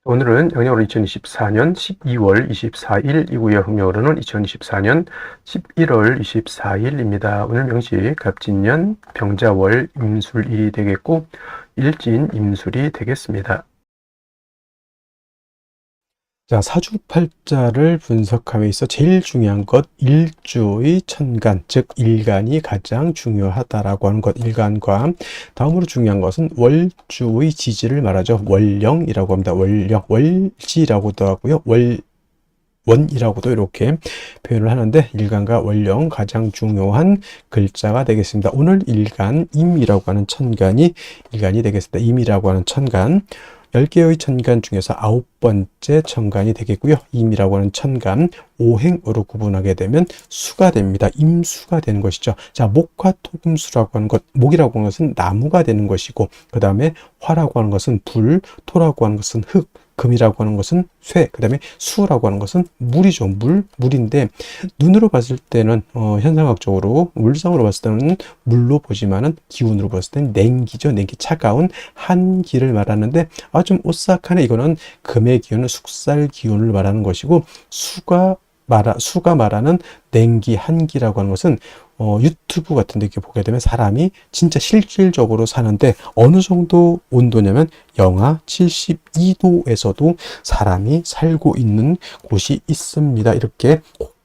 오늘은 영역으로 2024년 12월 24일이고요. 음력으로는 2024년 11월 24일입니다. 오늘 명시 갑진년 병자월 임술일이 되겠고 일진 임술이 되겠습니다. 자, 사주팔자를 분석함에 있어 제일 중요한 것 일주의 천간, 즉 일간이 가장 중요하다라고 하는 것. 일간과 다음으로 중요한 것은 월주의 지지를 말하죠. 월령이라고 합니다. 월령, 월지라고도 하고요. 원이라고도 이렇게 표현을 하는데 일간과 월령 가장 중요한 글자가 되겠습니다. 오늘 일간 임이라고 하는 천간이 일간이 되겠습니다. 임이라고 하는 천간 10개의 천간 중에서 9번째 천간이 되겠고요. 임이라고 하는 천간 5행으로 구분하게 되면 수가 됩니다. 임수가 되는 것이죠. 자, 목화토금수라고 하는 것, 목이라고 하는 것은 나무가 되는 것이고, 그 다음에 화라고 하는 것은 불, 토라고 하는 것은 흙, 금이라고 하는 것은 쇠, 그 다음에 수라고 하는 것은 물이죠. 물인데 눈으로 봤을 때는 현상학적으로 물성으로 봤을 때는 물로 보지만은 기운으로 봤을 때는 냉기죠. 냉기, 차가운 한기를 말하는데 좀 오싹하네. 이거는 금의 기운은 숙살 기운을 말하는 것이고 수가 말하는 냉기, 한기라고 하는 것은 유튜브 같은 데 이렇게 보게 되면 사람이 진짜 실질적으로 사는데 어느 정도 온도냐면 영하 72도에서도 사람이 살고 있는 곳이 있습니다. 이렇게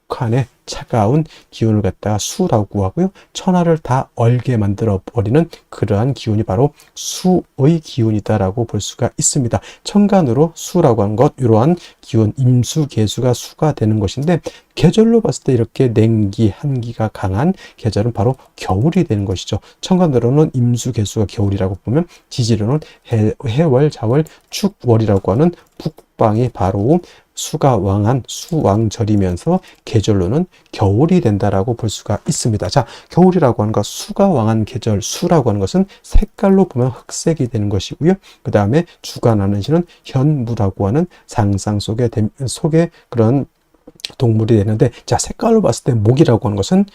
혹한의 차가운 기운을 갖다가 수라고 하고요. 천하를 다 얼게 만들어 버리는 그러한 기운이 바로 수의 기운이다라고 볼 수가 있습니다. 천간으로 수라고 하는 것, 이러한 기운, 임수, 계수가 수가 되는 것인데 계절로 봤을 때 이렇게 냉기, 한기가 강한 계절은 바로 겨울이 되는 것이죠. 천간으로는 임수, 계수가 겨울이라고 보면 지지로는 해월, 자월, 축월이라고 하는 북방이 바로 수가 왕한 수왕절이면서 계절로는 겨울이 된다라고 볼 수가 있습니다. 자, 겨울이라고 하는 것, 수가 왕한 계절, 수라고 하는 것은 색깔로 보면 흑색이 되는 것이고요. 그 다음에 주관하는 시는 현무라고 하는 상상 속의 그런 동물이 되는데, 자, 색깔로 봤을 때 목이라고 하는 것은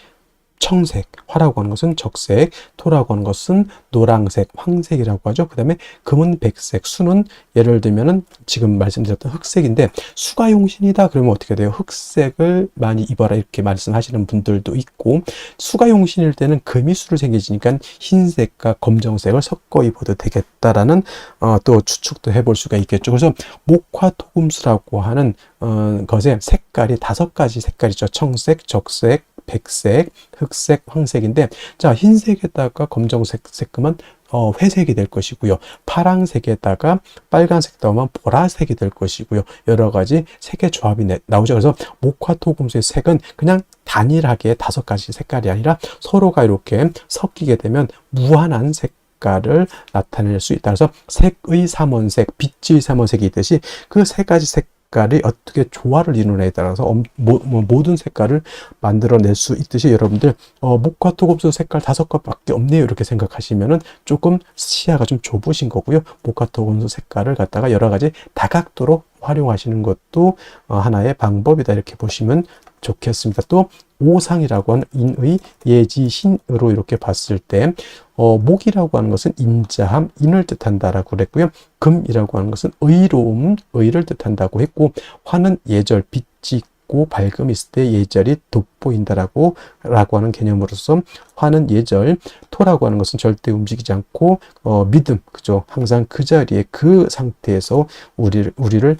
청색, 화라고 하는 것은 적색, 토라고 하는 것은 노랑색, 황색이라고 하죠. 그 다음에 금은 백색, 수는 예를 들면은 지금 말씀드렸던 흑색인데 수가 용신이다 그러면 어떻게 돼요? 흑색을 많이 입어라 이렇게 말씀하시는 분들도 있고, 수가 용신일 때는 금이 수를 생기니까 흰색과 검정색을 섞어 입어도 되겠다라는 또 추측도 해볼 수가 있겠죠. 그래서 목화토금수라고 하는 것의 색깔이 5가지 색깔이죠. 청색, 적색, 백색, 흑색, 황색인데, 자, 흰색에다가 검정색 색금은 회색이 될 것이고요. 파랑색에다가 빨간색 더하면 보라색이 될 것이고요. 여러 가지 색의 조합이 나오죠. 그래서 목화토금수의 색은 그냥 단일하게 5가지 색깔이 아니라 서로가 이렇게 섞이게 되면 무한한 색깔을 나타낼 수 있다. 그래서 색의 삼원색, 빛의 삼원색이 있듯이 그 3가지 색깔이 어떻게 조화를 이루느냐에 따라서 모든 색깔을 만들어낼 수 있듯이 여러분들 목화토금수 색깔 5가지밖에 없네요 이렇게 생각하시면은 조금 시야가 좀 좁으신 거고요. 목화토금수 색깔을 갖다가 여러 가지 다각도로 활용하시는 것도 하나의 방법이다 이렇게 보시면 좋겠습니다. 또 오상이라고 하는 인의 예지신으로 이렇게 봤을 때 목이라고 하는 것은 인자함, 인을 뜻한다라고 그랬고요. 금이라고 하는 것은 의로움, 의를 뜻한다고 했고, 화는 예절, 빛이 있고 밝음이 있을 때 예절이 돋보인다라고 하는 개념으로서 화는 예절, 토라고 하는 것은 절대 움직이지 않고 믿음, 그죠? 항상 그 자리에 그 상태에서 우리를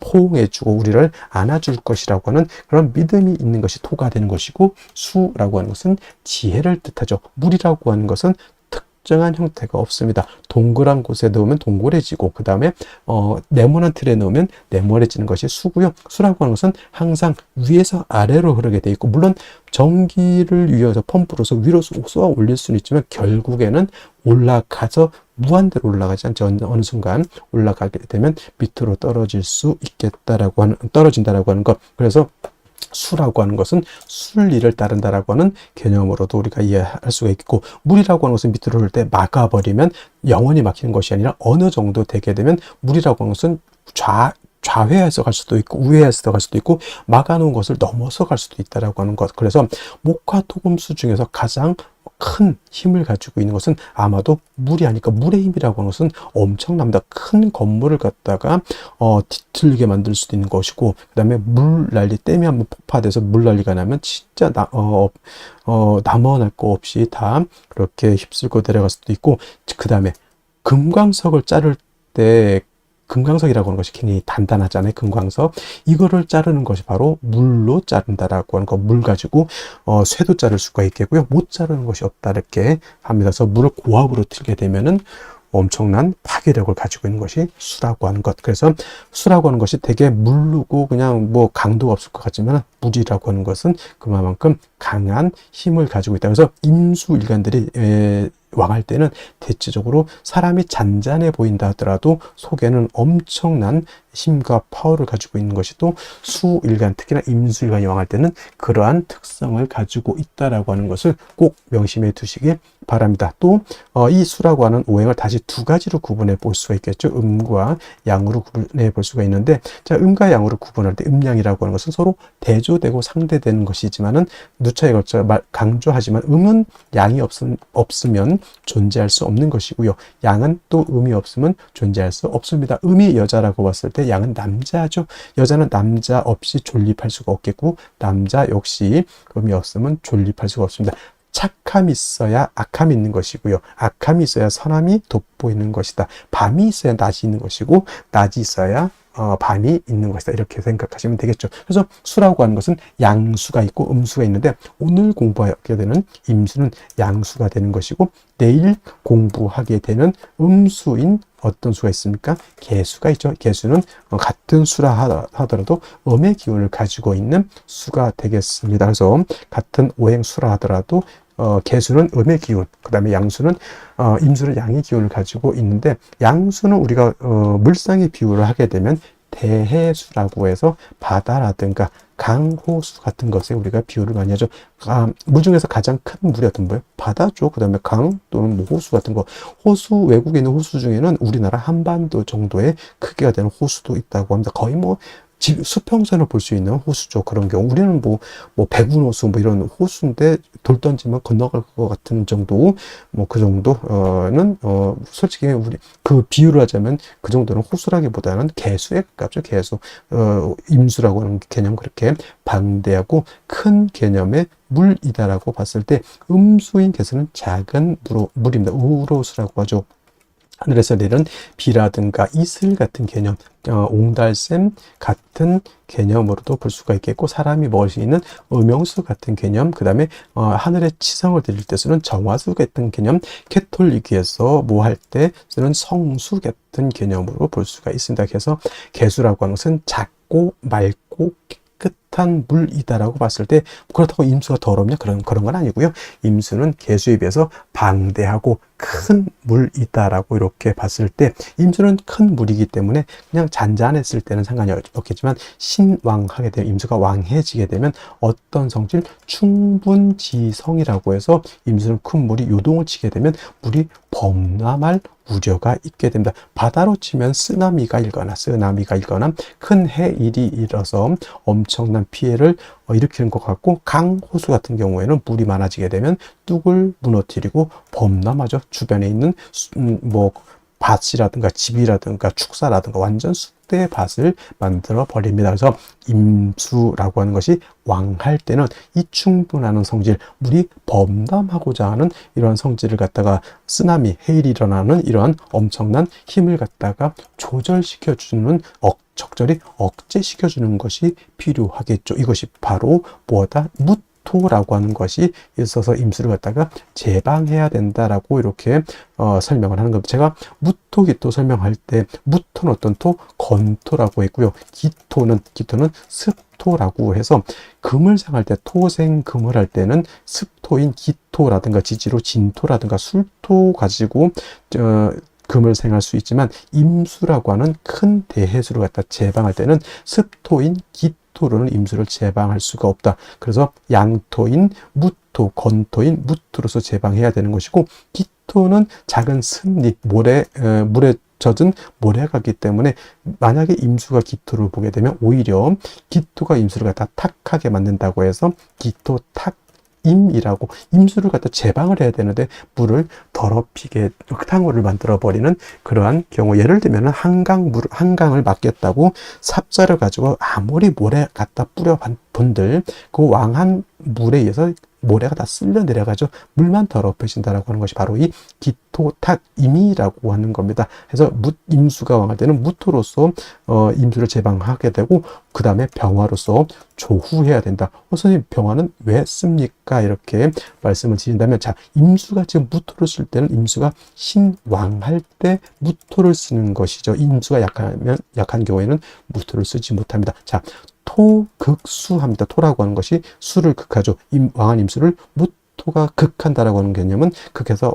포옹해주고 우리를 안아줄 것이라고 하는 그런 믿음이 있는 것이 토가 되는 것이고, 수라고 하는 것은 지혜를 뜻하죠. 물이라고 하는 것은 특정한 형태가 없습니다. 동그란 곳에 넣으면 동그래지고, 그 다음에 네모난 틀에 넣으면 네모래지는 것이 수고요. 수라고 하는 것은 항상 위에서 아래로 흐르게 돼 있고, 물론 전기를 이용해서 펌프로서 위로 쏘아 올릴 수는 있지만 결국에는 올라가서 무한대로 올라가지 않죠. 어느 순간 올라가게 되면 밑으로 떨어진다라고 하는 것. 그래서 수라고 하는 것은 순리를 따른다라고 하는 개념으로도 우리가 이해할 수가 있고, 물이라고 하는 것은 밑으로 흐를 때 막아버리면 영원히 막히는 것이 아니라 어느 정도 되게 되면 물이라고 하는 것은 좌회해서 갈 수도 있고 우회해서 갈 수도 있고 막아놓은 것을 넘어서 갈 수도 있다라고 하는 것. 그래서 목화토금수 중에서 가장 큰 힘을 가지고 있는 것은 아마도 물이 아닐까. 물의 힘이라고 하는 것은 엄청납니다. 큰 건물을 갖다가 뒤틀리게 만들 수도 있는 것이고, 그 다음에 물난리, 댐이 한번 폭파돼서 물난리가 나면 진짜 남아날 거 없이 다 그렇게 휩쓸고 내려갈 수도 있고, 그 다음에 금광석을 자를 때, 금광석이라고 하는 것이 굉장히 단단하잖아요. 금광석. 이거를 자르는 것이 바로 물로 자른다라고 하는 거. 물 가지고 쇠도 자를 수가 있겠고요. 못 자르는 것이 없다 이렇게 합니다. 그래서 물을 고압으로 틀게 되면은 엄청난 파괴력을 가지고 있는 것이 수라고 하는 것. 그래서 수라고 하는 것이 되게 물르고 그냥 뭐 강도가 없을 것 같지만, 물이라고 하는 것은 그만큼 강한 힘을 가지고 있다. 그래서 임수일간들이 왕할 때는 대체적으로 사람이 잔잔해 보인다 하더라도 속에는 엄청난 힘과 파워를 가지고 있는 것이 또 수일간, 특히나 임수일간이 왕할 때는 그러한 특성을 가지고 있다라고 하는 것을 꼭 명심해 두시기 바랍니다. 또 이 수라고 하는 오행을 다시 두 가지로 구분해 볼 수가 있겠죠. 음과 양으로 구분해 볼 수가 있는데, 자, 음과 양으로 구분할 때 음양이라고 하는 것은 서로 대조되고 상대되는 것이지만은 누차에 걸쳐 강조하지만, 음은 양이 없으면 존재할 수 없는 것이고요. 양은 또 음이 없으면 존재할 수 없습니다. 음이 여자라고 봤을 때 양은 남자죠. 여자는 남자 없이 존립할 수가 없겠고, 남자 역시 음이 없으면 존립할 수가 없습니다. 착함이 있어야 악함이 있는 것이고요. 악함이 있어야 선함이 돋보이는 것이다. 밤이 있어야 낮이 있는 것이고, 낮이 있어야 밤이 있는 것이다. 이렇게 생각하시면 되겠죠. 그래서 수라고 하는 것은 양수가 있고 음수가 있는데, 오늘 공부하게 되는 임수는 양수가 되는 것이고, 내일 공부하게 되는 음수인 어떤 수가 있습니까? 개수가 있죠. 개수는 같은 수라 하더라도 음의 기운을 가지고 있는 수가 되겠습니다. 그래서 같은 오행 수라 하더라도 개수는 음의 기운, 그 다음에 양수는 임수는 양의 기운을 가지고 있는데, 양수는 우리가 물상의 비유를 하게 되면 대해수라고 해서 바다라든가 강호수 같은 것에 우리가 비유를 많이 하죠. 물 중에서 가장 큰 물이 어떤 거예요? 바다죠. 그 다음에 강 또는 뭐 호수 같은 거. 호수, 외국에 있는 호수 중에는 우리나라 한반도 정도의 크기가 되는 호수도 있다고 합니다. 거의 뭐 수평선을 볼 수 있는 호수죠. 그런 경우 우리는 뭐 백운호수 뭐 이런 호수인데 돌 던지면 건너갈 것 같은 정도, 뭐 그 정도는 솔직히 우리 그 비유를 하자면 그 정도는 호수라기보다는 개수에 가깝죠. 개수. 임수라고 하는 개념, 그렇게 방대하고 큰 개념의 물이다라고 봤을 때, 음수인 개수는 작은 물입니다. 우로수라고 하죠. 하늘에서 내리는 비라든가 이슬 같은 개념, 옹달샘 같은 개념으로도 볼 수가 있겠고, 사람이 먹을 수 있는 음용수 같은 개념, 그 다음에 하늘에 치성을 드릴 때 쓰는 정화수 같은 개념, 캐톨릭에서 뭐 할 때 쓰는 성수 같은 개념으로 볼 수가 있습니다. 그래서 개수라고 하는 것은 작고 맑고 깨끗한 물이다라고 봤을 때, 그렇다고 임수가 더럽냐? 그런 건 아니고요. 임수는 개수에 비해서 방대하고 큰 물이다라고 이렇게 봤을 때, 임수는 큰 물이기 때문에 그냥 잔잔했을 때는 상관이 없겠지만, 신왕하게 되면, 임수가 왕해지게 되면 어떤 성질? 충분지성이라고 해서 임수는 큰 물이 요동을 치게 되면 물이 범람할 우려가 있게 됩니다. 바다로 치면 쓰나미가 일거나 큰 해일이 일어서 엄청난 피해를 일으키는 것 같고, 강호수 같은 경우에는 물이 많아지게 되면 뚝을 무너뜨리고 범람하죠. 주변에 있는 뭐 밭이라든가 집이라든가 축사라든가 완전 쑥대의 밭을 만들어 버립니다. 그래서 임수라고 하는 것이 왕할 때는 이 충분한 성질, 물이 범람하고자 하는 이러한 성질을 갖다가 쓰나미, 해일이 일어나는 이러한 엄청난 힘을 갖다가 조절시켜주는, 적절히 억제시켜주는 것이 필요하겠죠. 이것이 바로 뭐다? 무토라고 하는 것이 있어서 임수를 갖다가 제방해야 된다라고 이렇게 설명을 하는 겁니다. 제가 무토, 기토 설명할 때 무토는 어떤 토? 건토라고 했고요. 기토는 습토라고 해서 금을 생할 때, 토생 금을 할 때는 습토인 기토라든가 지지로 진토라든가 술토 가지고 금을 생할 수 있지만, 임수라고 하는 큰 대해수를 갖다 제방할 때는 습토인 기토로는 임수를 제방할 수가 없다. 그래서 양토인 무토, 건토인 무토로서 제방해야 되는 것이고, 기토는 작은 습립, 물에 젖은 모래가기 때문에 만약에 임수가 기토를 보게 되면 오히려 기토가 임수를 갖다 탁하게 만든다고 해서 기토 탁 임이라고 임수를 갖다 제방을 해야 되는데 물을 더럽히게 흙탕물을 만들어 버리는 그러한 경우, 예를 들면 한강을 맡겼다고 삽자를 가지고 아무리 모래 갖다 뿌려 본들 그 왕한 물에 의해서 모래가 다 쓸려 내려가죠. 물만 더럽혀진다라고 하는 것이 바로 이 기토탁임이라고 하는 겁니다. 그래서 임수가 왕할 때는 무토로서 임수를 제방하게 되고, 그 다음에 병화로서 조후해야 된다. 선생님, 병화는 왜 씁니까? 이렇게 말씀을 드린다면, 자, 임수가 지금 무토를 쓸 때는 임수가 신왕할 때 무토를 쓰는 것이죠. 임수가 약한 경우에는 무토를 쓰지 못합니다. 자, 토극수합니다. 토라고 하는 것이 수를 극하죠. 왕한 임수를 무토가 극한다라고 하는 개념은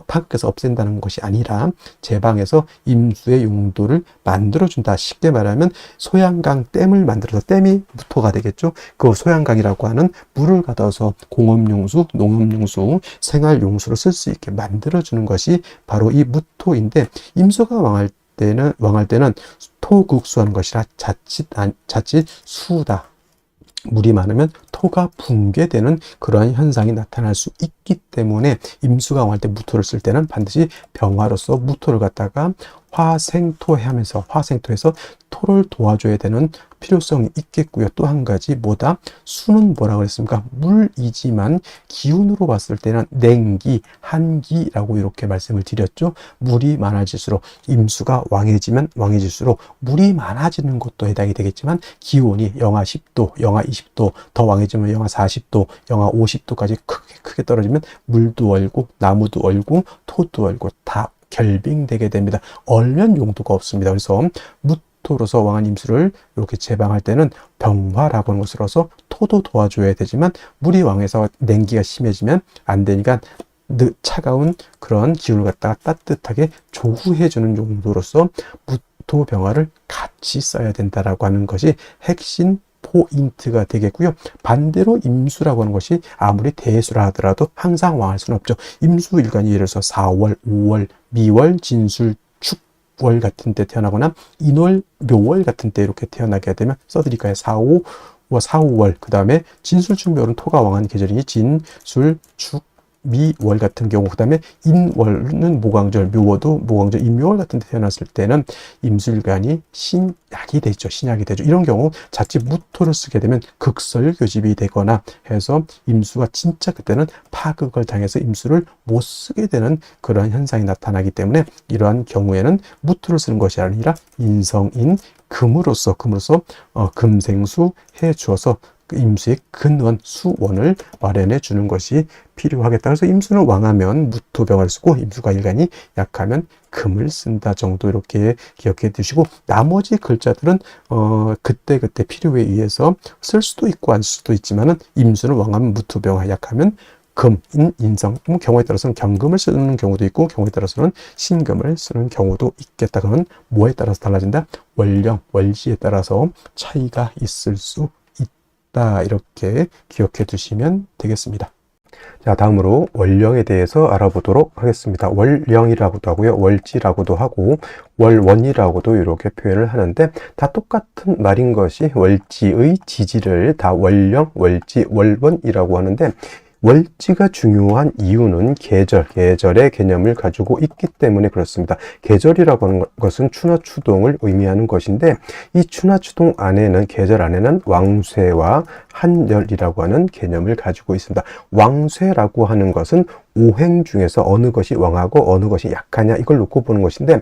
파극해서 없앤다는 것이 아니라 제방해서 임수의 용도를 만들어준다. 쉽게 말하면 소양강 댐을 만들어서 댐이 무토가 되겠죠. 그 소양강이라고 하는 물을 가둬서 공업용수, 농업용수, 생활용수로 쓸 수 있게 만들어주는 것이 바로 이 무토인데, 임수가 왕할 때는 토극수하는 것이라 자칫 수다. 물이 많으면 토가 붕괴되는 그러한 현상이 나타날 수 있기 때문에 임수가 왕할 때 무토를 쓸 때는 반드시 병화로서 무토를 갖다가 화생토해서 토를 도와줘야 되는 필요성이 있겠고요. 또 한 가지 수는 뭐라고 그랬습니까? 물이지만 기운으로 봤을 때는 냉기, 한기라고 이렇게 말씀을 드렸죠. 물이 많아질수록, 임수가 왕해지면 왕해질수록 물이 많아지는 것도 해당이 되겠지만, 기온이 영하 10도, 영하 20도, 더 왕해지면 영하 40도, 영하 50도까지 크게 떨어지면 물도 얼고 나무도 얼고 토도 얼고 다 결빙되게 됩니다. 얼면 용도가 없습니다. 그래서 무토로서 왕한 임수를 이렇게 제방할 때는 병화라고 하는 것으로서 토도 도와줘야 되지만, 물이 왕해서 냉기가 심해지면 안 되니까 차가운 그런 기운을 갖다가 따뜻하게 조후해주는 용도로서 무토 병화를 같이 써야 된다라고 하는 것이 핵심 포인트가 되겠고요. 반대로 임수라고 하는 것이 아무리 대수라 하더라도 항상 왕할 수는 없죠. 임수일간이 예를 들어서 4월, 5월, 미월, 진술, 축월 같은 때 태어나거나 인월, 묘월 같은 때 이렇게 태어나게 되면 써드릴까요? 4, 5월, 그 다음에 진술, 축, 묘월은 토가 왕한 계절이니 진술, 축, 미월 같은 경우, 그 다음에 인월은 모광절, 묘월도 모광절, 인묘월 같은 데 태어났을 때는 임수일간이 신약이 되죠. 이런 경우 자칫 무토를 쓰게 되면 극설교집이 되거나 해서 임수가 진짜 그때는 파극을 당해서 임수를 못 쓰게 되는 그런 현상이 나타나기 때문에, 이러한 경우에는 무토를 쓰는 것이 아니라 인성인 금으로서 금생수 해 주어서 임수의 근원, 수원을 마련해 주는 것이 필요하겠다. 그래서 임수는 왕하면 무토병을 쓰고, 임수가 일간이 약하면 금을 쓴다 정도 이렇게 기억해 두시고, 나머지 글자들은 그때 필요에 의해서 쓸 수도 있고 안 쓸 수도 있지만은, 임수는 왕하면 무토병, 약하면 금, 인성, 경우에 따라서는 경금을 쓰는 경우도 있고, 경우에 따라서는 신금을 쓰는 경우도 있겠다. 그건 뭐에 따라서 달라진다? 월령, 월지에 따라서 차이가 있을 수 있다. 이렇게 기억해 두시면 되겠습니다. 자, 다음으로 월령에 대해서 알아보도록 하겠습니다. 월령이라고도 하고요, 월지라고도 하고, 월원이라고도 이렇게 표현을 하는데, 다 똑같은 말인 것이 월지의 지지를 다 월령, 월지, 월원이라고 하는데, 월지가 중요한 이유는 계절의 개념을 가지고 있기 때문에 그렇습니다. 계절이라고 하는 것은 추나추동을 의미하는 것인데, 이 추나추동 안에는, 계절 안에는 왕쇠와 한열이라고 하는 개념을 가지고 있습니다. 왕쇠라고 하는 것은 오행 중에서 어느 것이 왕하고 어느 것이 약하냐, 이걸 놓고 보는 것인데,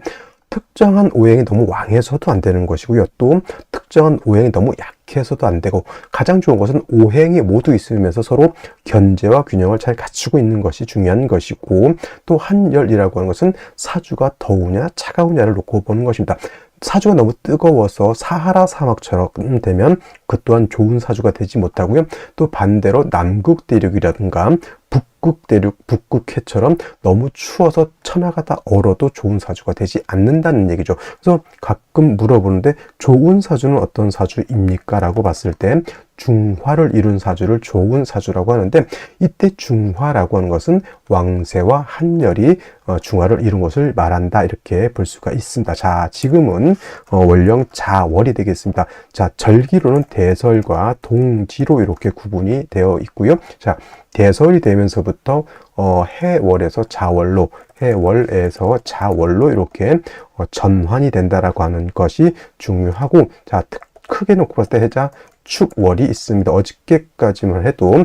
특정한 오행이 너무 왕해서도 안 되는 것이고요. 또 특정한 오행이 너무 약해서도 안 되고, 가장 좋은 것은 오행이 모두 있으면서 서로 견제와 균형을 잘 갖추고 있는 것이 중요한 것이고, 또 한열이라고 하는 것은 사주가 더우냐 차가우냐를 놓고 보는 것입니다. 사주가 너무 뜨거워서 사하라 사막처럼 되면 그 또한 좋은 사주가 되지 못하고요. 또 반대로 남극 대륙이라든가 북극해처럼 너무 추워서 처나가다 얼어도 좋은 사주가 되지 않는다는 얘기죠. 그래서 가끔 물어보는데 좋은 사주는 어떤 사주입니까? 라고 봤을 때 중화를 이룬 사주를 좋은 사주라고 하는데, 이때 중화라고 하는 것은 왕세와 한열이 중화를 이룬 것을 말한다, 이렇게 볼 수가 있습니다. 자, 지금은 월령 자월이 되겠습니다. 자, 절기로는 대설과 동지로 이렇게 구분이 되어 있고요. 자, 대설이 되면서부터 해월에서 자월로, 해월에서 자월로 이렇게 전환이 된다라고 하는 것이 중요하고, 자, 크게 놓고 봤을 때 해자 축월이 있습니다. 어저께까지만 해도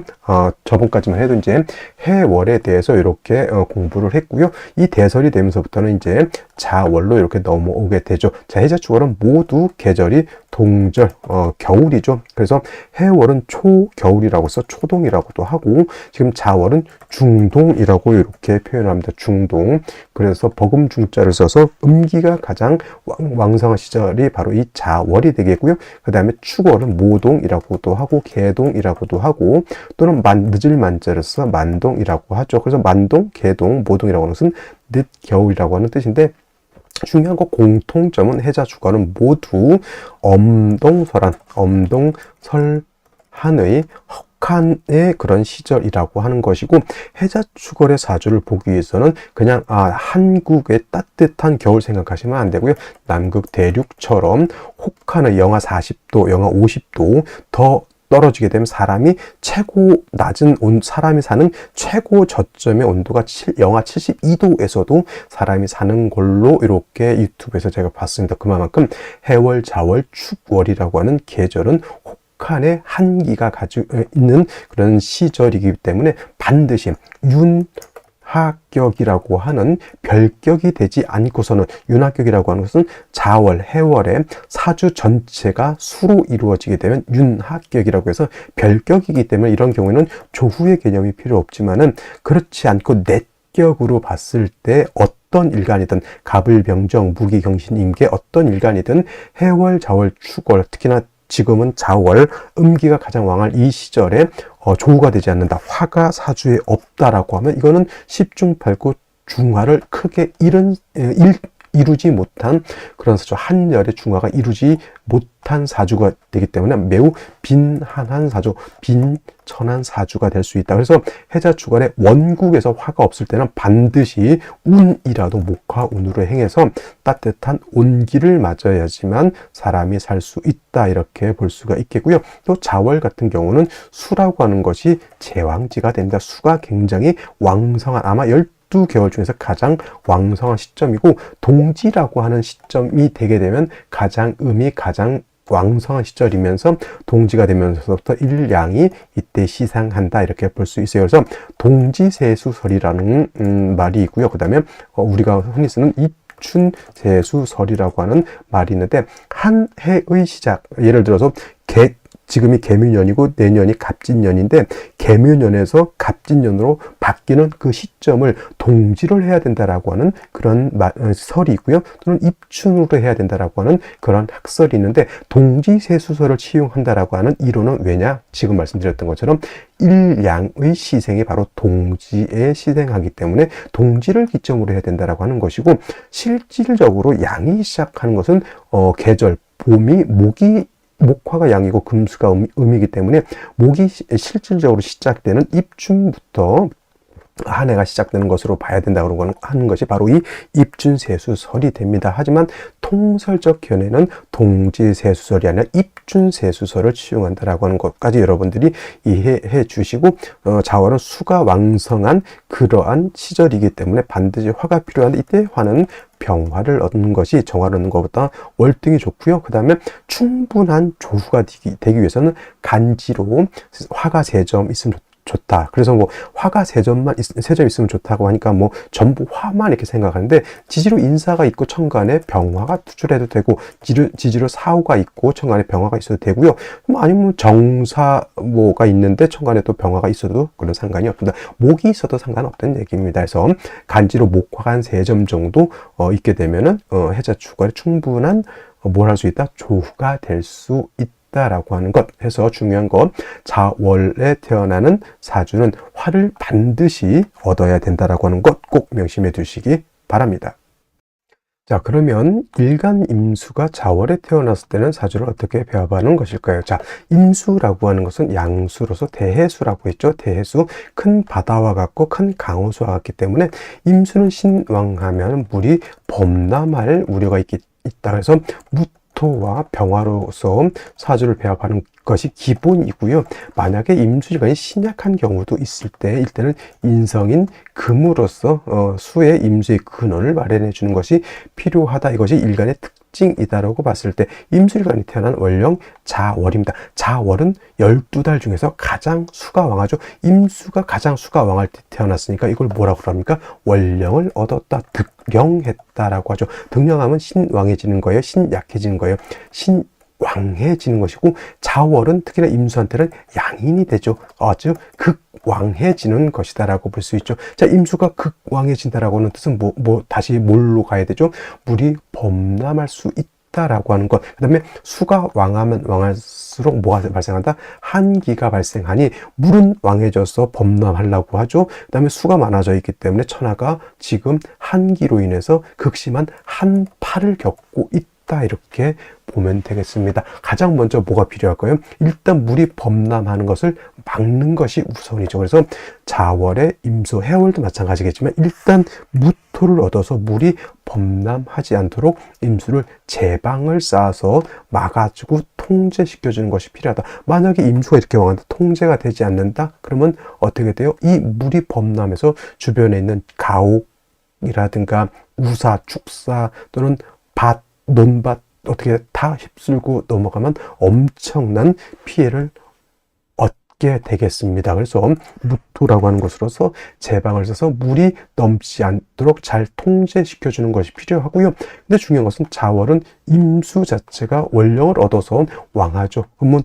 저번까지만 해도 이제 해월에 대해서 이렇게 공부를 했고요. 이 대설이 되면서부터는 이제 자월로 이렇게 넘어오게 되죠. 자, 해자 축월은 모두 계절이 동절, 겨울이죠. 그래서 해월은 초겨울이라고 해서 초동이라고도 하고, 지금 자월은 중동이라고 이렇게 표현합니다. 중동. 그래서 버금중자를 써서 음기가 가장 왕성한 시절이 바로 이 자월이 되겠고요. 그 다음에 축월은 모동이라고도 하고 개동이라고도 하고, 또는 늦을 만자를 써서 만동이라고 하죠. 그래서 만동, 개동, 모동이라고 하는 것은 늦겨울이라고 하는 뜻인데, 중요한 거 공통점은 해자 주간은 모두 엄동설한, 엄동설한의 혹한의 그런 시절이라고 하는 것이고, 해자 축월의 사주를 보기 위해서는 그냥 한국의 따뜻한 겨울 생각하시면 안 되고요. 남극 대륙처럼 혹한의 영하 40도, 영하 50도 더 떨어지게 되면 사람이 사람이 사는 최고 저점의 온도가 영하 72도에서도 사람이 사는 걸로 이렇게 유튜브에서 제가 봤습니다. 그만큼 해월, 자월, 축월이라고 하는 계절은 혹한의 한기가 가지고 있는 그런 시절이기 때문에 반드시 윤하격이라고 하는 별격이 되지 않고서는, 윤하격이라고 하는 것은 자월, 해월의 사주 전체가 수로 이루어지게 되면 윤하격이라고 해서 별격이기 때문에, 이런 경우에는 조후의 개념이 필요 없지만은 그렇지 않고 넷격으로 봤을 때 어떤 일간이든, 갑을병정, 무기경신, 임계 어떤 일간이든 해월, 자월, 축월, 특히나 지금은 자월, 음기가 가장 왕할 이 시절에 조우가 되지 않는다, 화가 사주에 없다라고 하면 이거는 10중8구 중화를 크게 이루지 못한 그런 사주, 한열의 중화가 이루지 못한 사주가 되기 때문에 매우 빈한한 사주, 빈천한 사주가 될 수 있다. 그래서 해자 주간에 원국에서 화가 없을 때는 반드시 운이라도 목화운으로 행해서 따뜻한 온기를 맞아야지만 사람이 살 수 있다, 이렇게 볼 수가 있겠고요. 또 자월 같은 경우는 수라고 하는 것이 제왕지가 됩니다. 수가 굉장히 왕성한, 아마 12개월 중에서 가장 왕성한 시점이고, 동지라고 하는 시점이 되게 되면 음이 가장 왕성한 시절이면서 동지가 되면서부터 일양이 이때 시상한다, 이렇게 볼 수 있어요. 그래서 동지세수설이라는 말이 있고요. 그 다음에 우리가 흔히 쓰는 입춘세수설이라고 하는 말이 있는데, 한 해의 시작, 예를 들어서 지금이 개묘년이고 내년이 갑진년인데, 개묘년에서 갑진년으로 바뀌는 그 시점을 동지를 해야 된다라고 하는 그런 설이 있고요. 또는 입춘으로 해야 된다라고 하는 그런 학설이 있는데, 동지세수설을 채용한다라고 하는 이론은 왜냐? 지금 말씀드렸던 것처럼 일양의 시생이 바로 동지에 시생하기 때문에 동지를 기점으로 해야 된다라고 하는 것이고, 실질적으로 양이 시작하는 것은 계절, 봄이 목화가 양이고 금수가 음이기 때문에 목이 실질적으로 시작되는 입춘부터 한 해가 시작되는 것으로 봐야 된다고 하는 것이 바로 이 입춘세수설이 됩니다. 하지만 통설적 견해는 동지세수설이 아니라 입춘세수설을 채용한다라고 하는 것까지 여러분들이 이해해 주시고, 자월은 수가 왕성한 그러한 시절이기 때문에 반드시 화가 필요한데, 이때 화는 병화를 얻는 것이 정화를 얻는 것보다 월등히 좋고요. 그 다음에 충분한 조후가 되기 위해서는 간지로 화가 3점 있으면 좋다. 그래서 뭐 화가 3점 있으면 좋다고 하니까 뭐 전부 화만 이렇게 생각하는데, 지지로 인사가 있고 천간에 병화가 투출해도 되고, 지지로 사후가 있고 천간에 병화가 있어도 되고요. 뭐 아니면 정사가 있는데 천간에 또 병화가 있어도 그런 상관이 없습니다. 목이 있어도 상관없다는 얘기입니다. 그래서 간지로 목화가 한 3점 정도 있게 되면은 해자 축월에 충분한 뭘 할 수 있다? 조후가 될 수 있다. 있다라고 하는 것 해서 중요한 것, 자월에 태어나는 사주는 화를 반드시 얻어야 된다라고 하는 것 꼭 명심해 두시기 바랍니다. 자, 그러면 일간 임수가 자월에 태어났을 때는 사주를 어떻게 배워가는 것일까요? 자, 임수라고 하는 것은 양수로서 대해수라고 했죠. 대해수, 큰 바다와 같고 큰 강호수와 같기 때문에 임수는 신왕하면 물이 범람할 우려가 있다. 그래서 무토와 병화로서 사주를 배합하는 것이 기본이고요. 만약에 임수일간이 신약한 경우도 있을 때, 이때는 인성인 금으로서 수의 임수의 근원을 마련해 주는 것이 필요하다. 이것이 일간의 특징이다라고 봤을 때 임수일간이 태어난 월령 자월입니다. 자월은 12달 중에서 가장 수가 왕하죠. 임수가 가장 수가 왕할 때 태어났으니까 이걸 뭐라고 그럽니까? 월령을 얻었다, 득령했다라고 하죠. 득령하면 신왕해지는 거예요. 신약해지는 거예요. 왕해지는 것이고, 자월은 특히나 임수한테는 양인이 되죠. 아주 극왕해지는 것이다라고 볼 수 있죠. 자, 임수가 극왕해진다라고 하는 뜻은 다시 뭘로 가야 되죠? 물이 범람할 수 있다라고 하는 것. 그 다음에 수가 왕하면 왕할수록 뭐가 발생한다? 한기가 발생하니 물은 왕해져서 범람하려고 하죠. 그 다음에 수가 많아져 있기 때문에 천하가 지금 한기로 인해서 극심한 한파를 겪고 있다. 이렇게 보면 되겠습니다. 가장 먼저 뭐가 필요할까요? 일단 물이 범람하는 것을 막는 것이 우선이죠. 그래서 자월의 임수, 해월도 마찬가지겠지만 일단 무토를 얻어서 물이 범람하지 않도록 임수를 제방을 쌓아서 막아주고 통제시켜주는 것이 필요하다. 만약에 임수가 이렇게 왕한테 통제가 되지 않는다? 그러면 어떻게 돼요? 이 물이 범람해서 주변에 있는 가옥이라든가 우사, 축사 또는 밭, 논밭 어떻게 다 휩쓸고 넘어가면 엄청난 피해를 얻게 되겠습니다. 그래서 무토라고 하는 것으로서 제방을 써서 물이 넘지 않도록 잘 통제시켜 주는 것이 필요하고요. 근데 중요한 것은 자월은 임수 자체가 월령을 얻어서 왕하죠. 그러면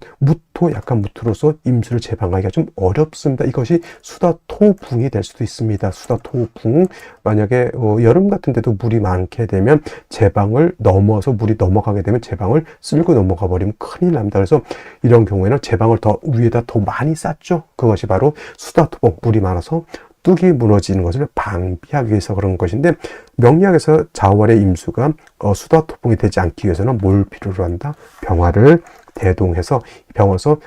약한 무토로서 임수를 제방하기가 좀 어렵습니다. 이것이 수다토붕이 될 수도 있습니다. 수다토붕, 만약에 여름 같은 데도 물이 많게 되면 제방을 넘어서 물이 넘어가게 되면 제방을 쓸고 넘어가 버리면 큰일 납니다. 그래서 이런 경우에는 제방을 더 위에다 더 많이 쌓죠. 그것이 바로 수다토붕, 물이 많아서 뚝이 무너지는 것을 방비하기 위해서 그런 것인데, 명리학에서 자월의 임수가 수다토붕이 되지 않기 위해서는 뭘 필요로 한다? 병화를 대동해서 병원에서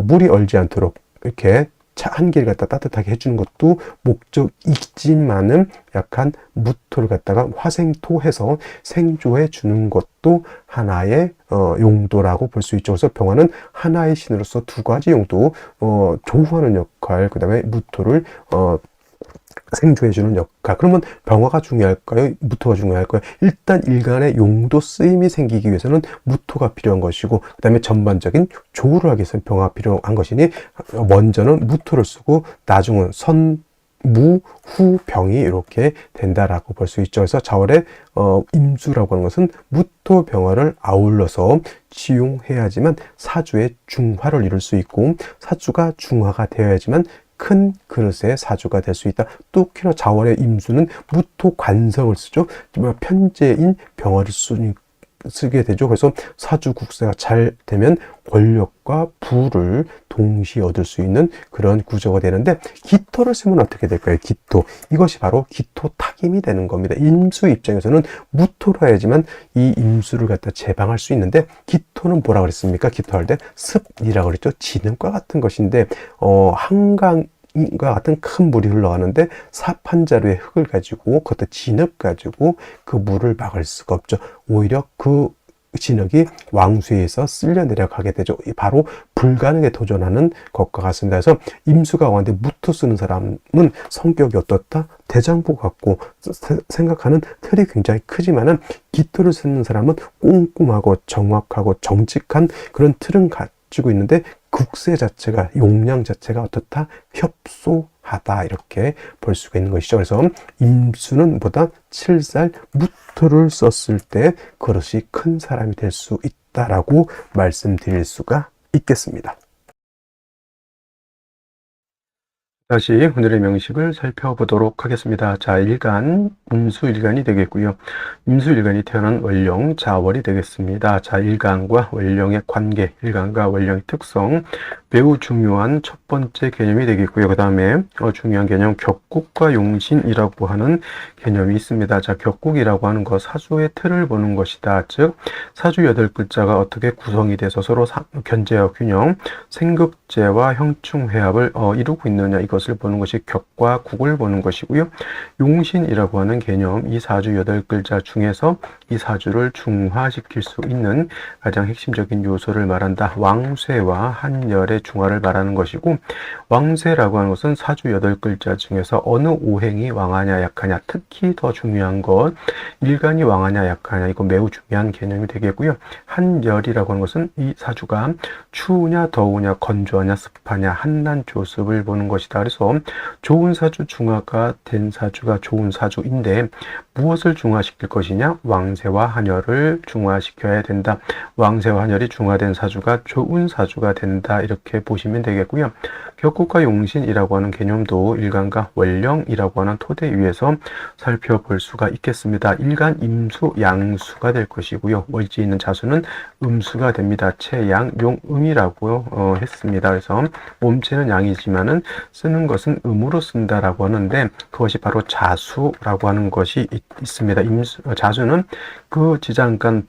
물이 얼지 않도록 이렇게 한기를 갖다 따뜻하게 해주는 것도 목적이지만은 약간 무토를 갖다가 화생토해서 생조해 주는 것도 하나의 용도라고 볼 수 있죠. 그래서 병화는 하나의 신으로서 두 가지 용도, 조우하는 역할, 그 다음에 무토를 생조해주는 역할. 그러면 병화가 중요할까요? 무토가 중요할까요? 일단 일간의 용도 쓰임이 생기기 위해서는 무토가 필요한 것이고, 그 다음에 전반적인 조우를 하기 위해서는 병화가 필요한 것이니, 먼저는 무토를 쓰고 나중은 무, 후, 병이 이렇게 된다라고 볼 수 있죠. 그래서 자월의 임수라고 하는 것은 무토, 병화를 아울러서 치용해야지만 사주의 중화를 이룰 수 있고, 사주가 중화가 되어야지만 큰 그릇의 사주가 될 수 있다. 또 특히나 자월의 임수는 무토 관성을 쓰죠. 편재인 병화를 쓰게 되죠. 그래서 사주 국세가 잘 되면 권력과 부를 동시에 얻을 수 있는 그런 구조가 되는데, 기토를 쓰면 어떻게 될까요? 기토. 이것이 바로 기토 타김이 되는 겁니다. 임수 입장에서는 무토로 해야지만 이 임수를 갖다 제방할 수 있는데, 기토는 뭐라 그랬습니까? 기토할 때 습이라고 그랬죠. 진흙과 같은 것인데, 한강 과 같은 큰 물이 흘러가는데 삽 한 자루의 흙을 가지고 그것도 진흙 가지고 그 물을 막을 수가 없죠. 오히려 그 진흙이 왕수에서 쓸려 내려가게 되죠. 바로 불가능에 도전하는 것과 같습니다. 그래서 임수가 왕한테 무토 쓰는 사람은 성격이 어떻다? 대장부 같고 생각하는 틀이 굉장히 크지만은, 기토를 쓰는 사람은 꼼꼼하고 정확하고 정직한 그런 틀은 가지고 있는데, 국세 자체가, 용량 자체가 어떻다? 협소하다. 이렇게 볼 수가 있는 것이죠. 그래서 임수는 보다 7살 무토를 썼을 때 그릇이 큰 사람이 될 수 있다라고 말씀드릴 수가 있겠습니다. 다시 오늘의 명식을 살펴보도록 하겠습니다. 자, 일간, 임수일간이 되겠고요. 임수일간이 태어난 원령, 자월이 되겠습니다. 자, 일간과 원령의 관계, 일간과 원령의 특성, 매우 중요한 첫 번째 개념이 되겠고요. 그 다음에 중요한 개념, 격국과 용신이라고 하는 개념이 있습니다. 자, 격국이라고 하는 것, 사주의 틀을 보는 것이다. 즉, 사주 8글자가 어떻게 구성이 돼서 서로 견제와 균형, 생극제와 형충회합을 이루고 있느냐, 이것을 보는 것이 격과 국을 보는 것이고요. 용신이라고 하는 개념, 이 사주 8글자 중에서 이 사주를 중화시킬 수 있는 가장 핵심적인 요소를 말한다. 왕쇠와 한열의 중화를 말하는 것이고, 왕쇠라고 하는 것은 사주 8글자 중에서 어느 오행이 왕하냐 약하냐, 특히 더 중요한 것, 일간이 왕하냐 약하냐, 이거 매우 중요한 개념이 되겠고요. 한열이라고 하는 것은 이 사주가 추우냐 더우냐, 건조하냐 습하냐, 한난 조습을 보는 것이다. 그래서 좋은 사주, 중화가 된 사주가 좋은 사주인데 무엇을 중화시킬 것이냐? 왕세와 한열을 중화시켜야 된다. 왕세와 한열이 중화된 사주가 좋은 사주가 된다. 이렇게 보시면 되겠고요. 격국과 용신이라고 하는 개념도 일간과 원령이라고 하는 토대 위에서 살펴볼 수가 있겠습니다. 일간 임수, 양수가 될 것이고요. 월지 있는 자수는 음수가 됩니다. 채양, 용, 음이라고 했습니다. 그래서 몸체는 양이지만은 쓰는 것은 음으로 쓴다라고 하는데 그것이 바로 자수라고 하는 것이 있습니다. 자수는 그 지장간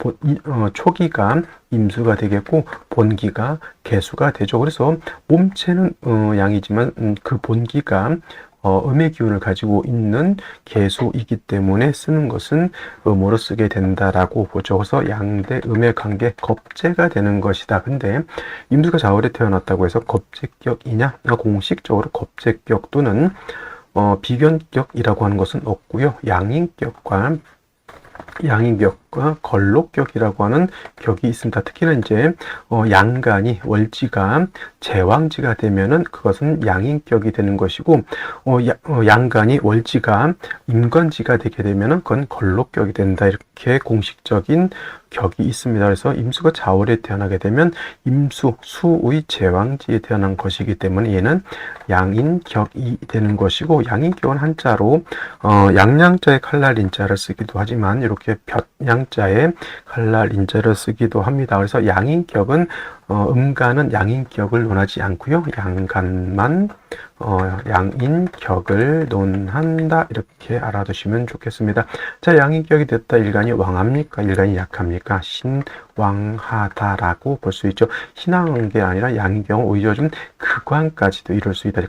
초기가 임수가 되겠고 본기가 개수가 되죠. 그래서 몸체는 양이지만 그 본기가 음의 기운을 가지고 있는 개수이기 때문에 쓰는 것은 음으로 쓰게 된다라고 보죠. 그래서 양대 음의 관계 겁재가 되는 것이다. 근데 임수가 자월에 태어났다고 해서 겁재격이냐? 공식적으로 겁재격 또는 비견격이라고 하는 것은 없고요. 양인격과 걸록격이라고 하는 격이 있습니다. 특히나 이제 양간이 월지가 제왕지가 되면은 그것은 양인격이 되는 것이고 양간이 월지가 임관지가 되게 되면은 그건 걸록격이 된다. 이렇게 공식적인 격이 있습니다. 그래서 임수가 자월에 태어나게 되면 임수, 수의 제왕지에 태어난 것이기 때문에 얘는 양인격이 되는 것이고, 양인격은 한자로 양양자의 칼날인자를 쓰기도 하지만 이렇게 볕양자의 칼날인자를 쓰기도 합니다. 그래서 양인격은 음간은 양인격을 논하지 않고요. 양간만 양인격을 논한다. 이렇게 알아두시면 좋겠습니다. 자, 양인격이 됐다. 일간이 왕합니까? 일간이 약합니까? 신왕하다라고 볼 수 있죠. 신왕한 게 아니라 양인격은 오히려 좀 극왕까지도 이룰 수 있다.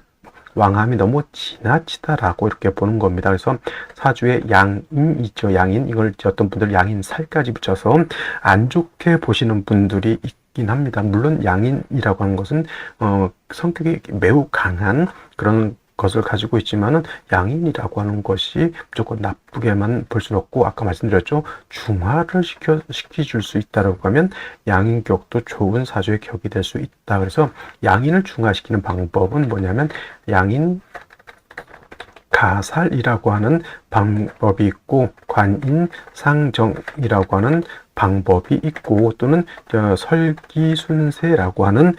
왕함이 너무 지나치다라고 이렇게 보는 겁니다. 그래서 사주에 양인 있죠. 양인, 이걸 어떤 분들 양인 살까지 붙여서 안 좋게 보시는 분들이 있긴 합니다. 물론 양인이라고 하는 것은 성격이 매우 강한 그런 것을 가지고 있지만은 양인이라고 하는 것이 무조건 나쁘게만 볼 수는 없고, 아까 말씀드렸죠. 중화를 시켜줄 수 있다라고 하면 양인격도 좋은 사주의 격이 될 수 있다. 그래서 양인을 중화시키는 방법은 뭐냐면 양인 가살이라고 하는 방법이 있고, 관인상정이라고 하는 방법이 있고, 또는 설기순세라고 하는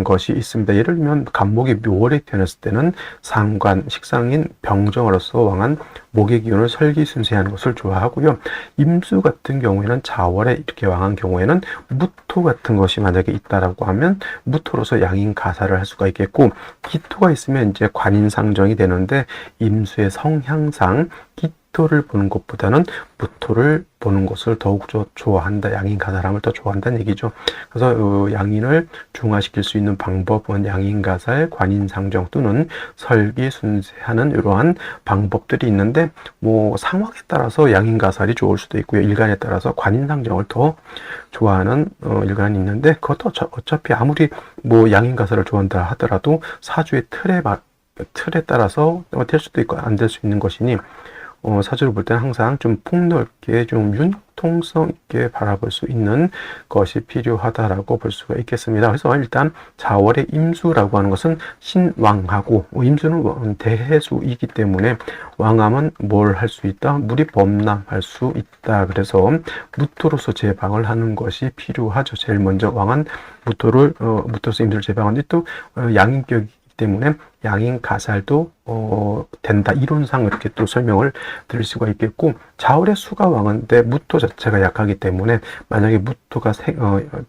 것이 있습니다. 예를 들면 간목이 묘월에 태어났을 때는 상관, 식상인 병정으로서 왕한 목의 기운을 설기순세하는 것을 좋아하고요. 임수 같은 경우에는 자월에 이렇게 왕한 경우에는 무토 같은 것이 만약에 있다라고 하면 무토로서 양인 가살을 할 수가 있겠고, 기토가 있으면 이제 관인상정이 되는데, 임수의 성향상 기토를 보는 것보다는 무토를 보는 것을 더욱 좋아한다. 양인 가살함을 더 좋아한다는 얘기죠. 그래서 양인을 중화시킬 수 있는 방법은 양인 가살, 관인상정 또는 설기순세하는 이러한 방법들이 있는데, 뭐 상황에 따라서 양인 가살이 좋을 수도 있고요. 일간에 따라서 관인상정을 더 좋아하는 일간이 있는데, 그것도 어차피 아무리 뭐 양인 가살을 좋아한다 하더라도 사주의 틀에 따라서 될 수도 있고 안 될 수 있는 것이니 사주를 볼 때는 항상 좀 폭넓게 좀 융통성 있게 바라볼 수 있는 것이 필요하다라고 볼 수가 있겠습니다. 그래서 일단 자월의 임수라고 하는 것은 신왕하고, 임수는 대해수이기 때문에 왕함은 뭘 할 수 있다? 물이 범람할 수 있다. 그래서 무토로서 제방을 하는 것이 필요하죠. 제일 먼저 왕한 무토로서 임수를 제방하는데 또 양인격이 때문에 양인 가살도 된다. 이론상 이렇게 또 설명을 드릴 수가 있겠고, 자월의 수가 왕인데 무토 자체가 약하기 때문에 만약에 무토가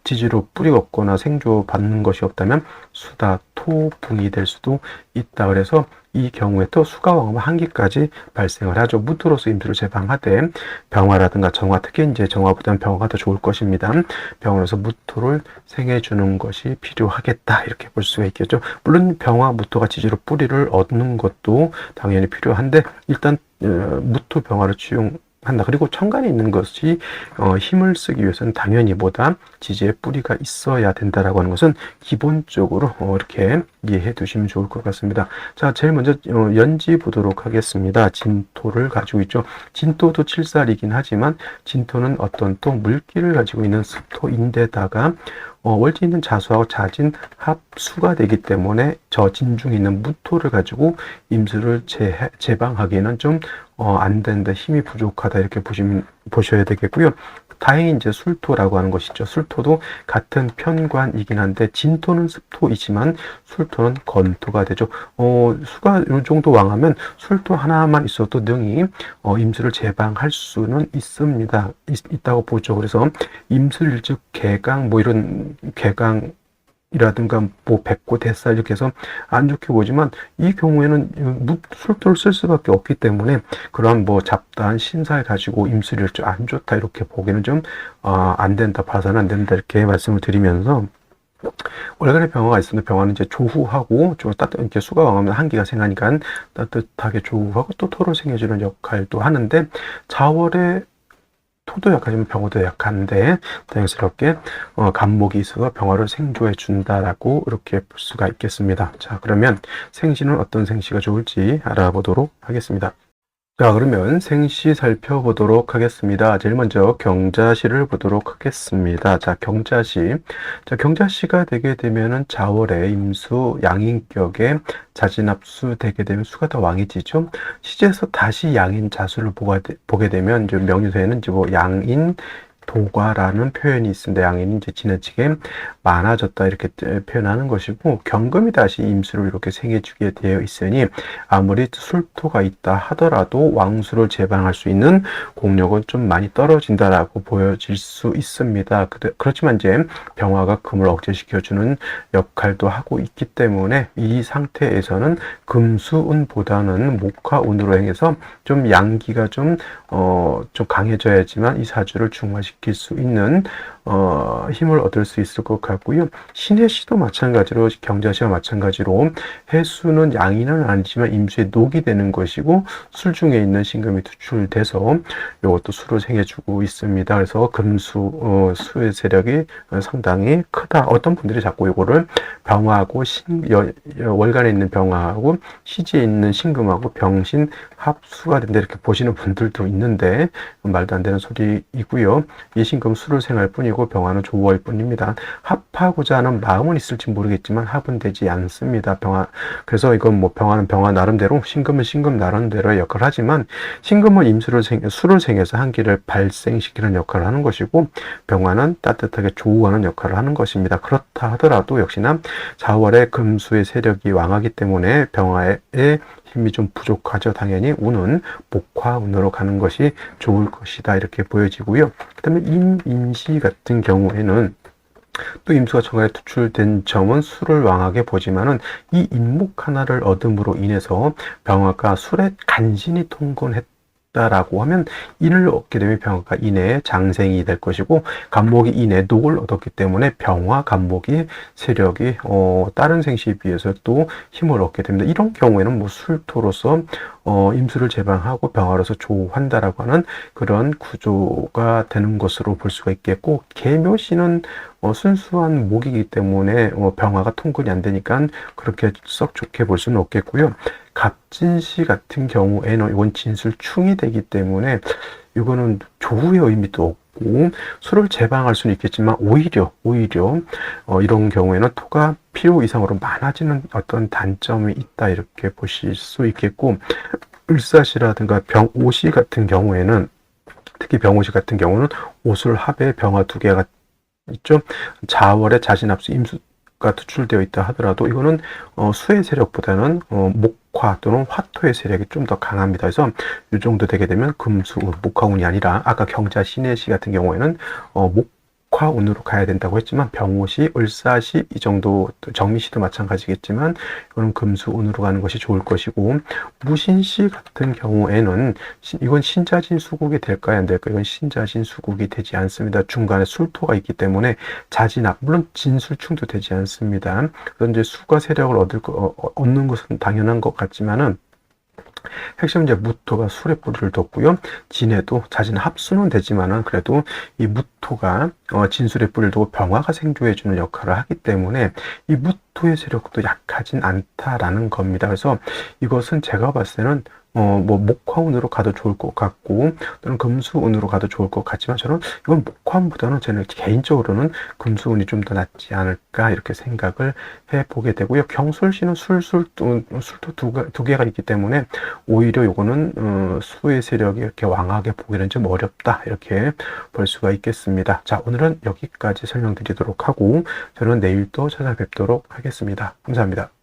지지로 뿌리가 없거나 생조 받는 것이 없다면 수다 토붕이 될 수도 있다. 그래서 이 경우에 또 수가 왕은 한기까지 발생을 하죠. 무토로서 임수를 제방하되 병화라든가 정화, 특히 이제 정화보다는 병화가 더 좋을 것입니다. 병화로서 무토를 생해주는 것이 필요하겠다. 이렇게 볼 수가 있겠죠. 물론 병화, 무토가 지지로 뿌리를 얻는 것도 당연히 필요한데 일단 무토 병화를 취용한다. 그리고 천간에 있는 것이 힘을 쓰기 위해서는 당연히 보다 지지에 뿌리가 있어야 된다라고 하는 것은 기본적으로 이렇게 이해해 두시면 좋을 것 같습니다. 자, 제일 먼저 연지 보도록 하겠습니다. 진토를 가지고 있죠. 진토도 칠살이긴 하지만 진토는 어떤 또 물기를 가지고 있는 습토인데다가 월지는 자수하고 자진 합수가 되기 때문에 저 진중에 있는 무토를 가지고 임수를 제방하기에는 좀 안 된다, 힘이 부족하다 이렇게 보셔야 되겠고요. 다행히 이제 술토라고 하는 것이죠. 술토도 같은 편관이긴 한데 진토는 습토이지만 술토는 건토가 되죠. 수가 이 정도 왕하면 술토 하나만 있어도 능히 임수를 제방할 수는 있습니다. 있다고 보죠. 그래서 임술일즉 개강 뭐 이런 개강 이라든가 뭐 백고 대살 이렇게 해서 안 좋게 보지만 이 경우에는 술도를 쓸 수밖에 없기 때문에 그러한 뭐 잡다한 신사를 가지고 임술이 안 좋다 이렇게 보기는 좀 안 된다, 봐서는 안 된다 이렇게 말씀을 드리면서, 월간의 병화가 있으면 병화는 이제 조후하고 좀 이렇게 수가 왕하면 한기가 생하니까 따뜻하게 조후하고 또 토를 생겨주는 역할도 하는데, 자월에 토도 약하지만 병화도 약한데 다행스럽게 간목이 있어서 병화를 생조해 준다라고 이렇게 볼 수가 있겠습니다. 자, 그러면 생시는 어떤 생시가 좋을지 알아보도록 하겠습니다. 자, 그러면 생시 살펴보도록 하겠습니다. 제일 먼저 경자시를 보도록 하겠습니다. 자, 경자시. 자, 경자시가 되게 되면은 자월에 임수 양인격에 자진합수 되게 되면 수가 더 왕이지죠. 시제에서 다시 양인 자수를 보게 되면 이제 명유서에는 이제 뭐 양인 도과라는 표현이 있습니다. 양인이 이제 지나치게 많아졌다 이렇게 표현하는 것이고, 경금이 다시 임수를 이렇게 생해주게 되어 있으니 아무리 술토가 있다 하더라도 왕수를 제방할 수 있는 공력은 좀 많이 떨어진다라고 보여질 수 있습니다. 그렇지만 이제 병화가 금을 억제시켜주는 역할도 하고 있기 때문에 이 상태에서는 금수운보다는 목화운으로 행해서 좀 양기가 좀 강해져야지만 이 사주를 중화시킬 수 있는 힘을 얻을 수 있을 것 같고요. 신해시도 마찬가지로, 경자시와 마찬가지로 해수는 양인은 아니지만 임수에 녹이 되는 것이고 술 중에 있는 신금이 투출돼서 이것도 수를 생해주고 있습니다. 그래서 금수 수의 세력이 상당히 크다. 어떤 분들이 자꾸 이거를 병화하고 월간에 있는 병화하고 시지에 있는 신금하고 병신 합수가 된다 이렇게 보시는 분들도 있는데 말도 안 되는 소리이고요. 이 신금 수를 생할 뿐이고 병화는 조후할 뿐입니다. 합하고자 하는 마음은 있을지 모르겠지만 합은 되지 않습니다. 그래서 이건 뭐 병화는 병화 나름대로, 신금은 신금 나름대로의 역할을 하지만, 신금은 수를 생해서 한기를 발생시키는 역할을 하는 것이고 병화는 따뜻하게 조후하는 역할을 하는 것입니다. 그렇다 하더라도 역시나 자월의 금수의 세력이 왕하기 때문에 병화의 힘이 좀 부족하죠. 당연히 운은 목화운으로 가는 것이 좋을 것이다 이렇게 보여지고요. 그 다음에 임시 같은 경우에는 또 임수가 천간에 투출된 점은 술을 왕하게 보지만은 이 임목 하나를 얻음으로 인해서 병화가 술에 간신히 통근했다라고 하면 인을 얻게 되면 병화가 인에 장생이 될 것이고, 간목이 인에 녹을 얻었기 때문에 병화 간목이 세력이 다른 생시에 비해서 또 힘을 얻게 됩니다. 이런 경우에는 뭐 술토로서 임수를 제방하고 병화로서 조한다라고 하는 그런 구조가 되는 것으로 볼 수가 있겠고, 계묘시는 순수한 목이기 때문에 병화가 통근이 안 되니까 그렇게 썩 좋게 볼 수는 없겠고요. 갑진시 같은 경우에는 이건 진술충이 되기 때문에 이거는 조후의 의미도 없고 수를 제방할 수는 있겠지만 오히려 이런 경우에는 토가 필요 이상으로 많아지는 어떤 단점이 있다 이렇게 보실 수 있겠고, 을사시라든가 병오시 같은 경우에는, 특히 병오시 같은 경우는 오술 합의 병화 두 개가 있죠. 자월에 자진합수 가 투출되어 있다 하더라도 이거는 수의 세력보다는 목화 또는 화토의 세력이 좀 더 강합니다. 그래서 이 정도 되게 되면 금수운, 목화운이 아니라 아까 경자 신해시 같은 경우에는 목화운으로 가야 된다고 했지만 병호시, 을사시 이 정도, 정미시도 마찬가지겠지만 이거는 금수운으로 가는 것이 좋을 것이고, 무신시 같은 경우에는 이건 신자진 수국이 될까요, 안 될까요? 이건 신자진 수국이 되지 않습니다. 중간에 술토가 있기 때문에 자진합, 물론 진술충도 되지 않습니다. 그래서 이제 수가 세력을 얻는 것은 당연한 것 같지만은 핵심은 이제 무토가 술의 뿌리를 뒀고요. 진해도 자진 합수는 되지만은 그래도 이 무토가 진술의 뿌리를 두고 병화가 생조해주는 역할을 하기 때문에 이 무토의 세력도 약하진 않다라는 겁니다. 그래서 이것은 제가 봤을 때는 뭐 목화운으로 가도 좋을 것 같고 또는 금수운으로 가도 좋을 것 같지만 저는 이건 목화운보다는 저는 개인적으로는 금수운이 좀 더 낫지 않을까 이렇게 생각을 해보게 되고요. 경술시는 술토 두 개가 있기 때문에 오히려 요거는 수의 세력이 이렇게 왕하게 보기는 좀 어렵다 이렇게 볼 수가 있겠습니다. 자, 오늘은 여기까지 설명드리도록 하고 저는 내일 또 찾아뵙도록 하겠습니다. 감사합니다.